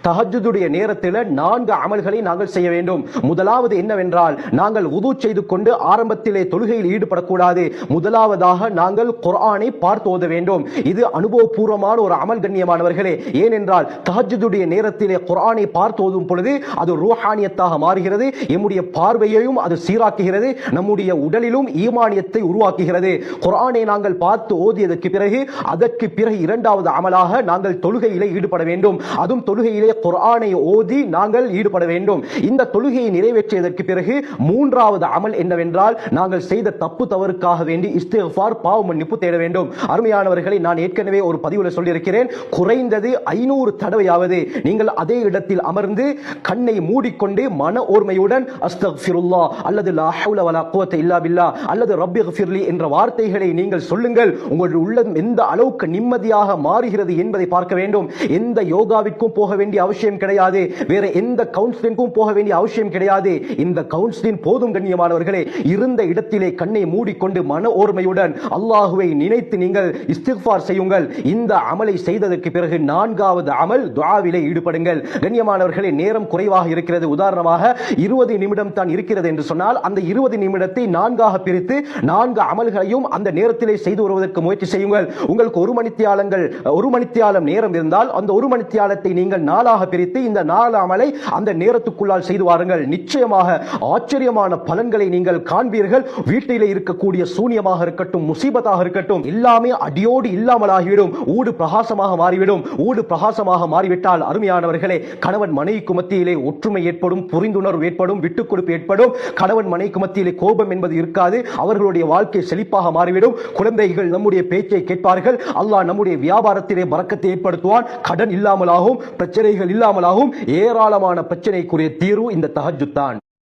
தஹஜ்ஜுடைய நேரத்தில் 4 அமல்களை நாங்கள் செய்ய வேண்டும். முதலாவது என்னவென்றால், நாங்கள் வுது செய்து கொண்டு ஆரம்பத்திலே தொழுகையில் ஈடுபடக்கூடாது. முதலாவதாக நாங்கள் குர்ஆனை பார்த்து ஓத வேண்டும். இது அனுபவபூர்வமான ஒரு அமல் கண்ணியமானவர்களே. ஏனென்றால் தஹஜ்ஜுடைய நேரத்திலே குர்ஆனை பார்த்து ஓதும் பொழுது அது ரூஹானியத்தாக மாறுகிறது. நம்முடைய பார்வையையும் அது சீராக்குகிறது. நம்முடைய உடலிலும் ஈமானியத்தை உருவாக்குகிறது. குர்ஆனை நாங்கள் பார்த்து ஓதியதற்கு பிறகு இரண்டாவது அமலாக நாங்கள் தொழுகையிலே ஈடுபட வேண்டும். அதுவும் தொழுகையிலே குர்ஆனை ஓதி நாங்கள் ஈடுபட வேண்டும். இந்த தொழுகையை நிறைவேற்றியதற்கு பிறகு மூன்றாவது அமல் என்னவென்றால், நாங்கள் செய்த தப்பு தவறுக்காக வேண்டி இஸ்திக்ஃபார், பாவ மன்னிப்பு தேட வேண்டும். அருமையானவர்களை, நான் ஏற்கனவே ஒரு பதிவுல சொல்லியிருக்கிறேன், குறைந்தது 500 தடவையாவது நீங்கள் அதே இடத்தில் அமர்ந்து கண்ணை மூடிக்கொண்டு மன ஓர்மையுடன் அஸ்தக்ஃபிருல்லாஹ் அல்லது லா ஹவ்ல வலா குவத்த இல்லா பில்லாஹ் அல்லது ரப்பிக்ஃபிர்லி என்ற வார்த்தைகளை நீங்கள் சொல்லுங்கள். உங்களுடைய உள்ளம் எந்த அளவுக்கு நிம்மதியாக மாறுகிறது என்பதை பார்க்க வேண்டும். எந்த யோகாவிற்கும் போக வேண்டிய அவசியம் கிடையாது. வேற எந்த கவுன்சிலிங்கும் போக வேண்டிய அவசியம் கிடையாது. இந்த கவுன்சிலிங் போதும் கண்ணியமானவர்களே. இருந்த இடத்திலே கண்ணை மூடிக்கொண்டு மன ஓர்மையுடன் அல்லாஹுவை நினைத்து நீங்கள் இஸ்திக்ஃபார் செய்யுங்கள். இந்த அமலை செய்ததற்கு பிறகு நான்காவது அமல் துஆவிலே ஈடுபடுங்கள். கண்ணியமானவர்களே, நேரம் குறைவாக இருக்கிறது. உதாரணமாக 20 நிமிடம் தான் இருக்கிறது என்று சொன்னால், அந்த 20 நிமிடத்தை 4ஆக பிரித்து 4 அமல்களையும் அந்த நேரத்திலே செய்து வருவதற்கு முயற்சி செய்யுங்கள். உங்களுக்கு ஒரு மணித்தியாலம் நேரம் இருந்தால் அந்த ஒரு மணித்தியாலத்தை நீங்கள் 4ஆக பிரித்து இந்த 4 அமலை அந்த நேரத்துக்குள்ளால் செய்து வாருங்கள். நிச்சயமாக ஆச்சரியமான பலன்களை நீங்கள் காண்பீர்கள். வீட்டிலே இருக்கக்கூடிய சூனியமாக இருக்கட்டும், முசீபத்தாக இருக்கட்டும், எல்லாமே அடியோடு இல்லாமலாகிவிடும். ஊடு பிரகாசமாக மாறிவிடும். ஊடு பிரகாசமாக மாறிவிட்டால் அருமையானவர்களே, கணவன் மனைவிக்கு மத்தியிலே ஒற்றுமை ஏற்படும், புரிந்துணர்வு ஏற்படும், விட்டுக் கொடுப்பு ஏற்படும். கணவன் மனைவிக்கு மத்தியிலே கோபம் என்பது இருக்காது. அவர்களுடைய வாழ்க்கை செழிப்பாக மாறிவிடும். குழந்தைகள் நம்முடைய பேச்சை கேட்பார்கள். அல்லாஹ் நம்முடைய வியாபாரத்திலே பரக்கத்தை ஏற்படுத்துவான். கடன் இல்லாமலாகும், பிரச்சனைகள் இல்லாமலாகும். ஏராளமான பிரச்சனைக்குரிய தீர்வு இந்த தஹஜ்ஜுத் தான்.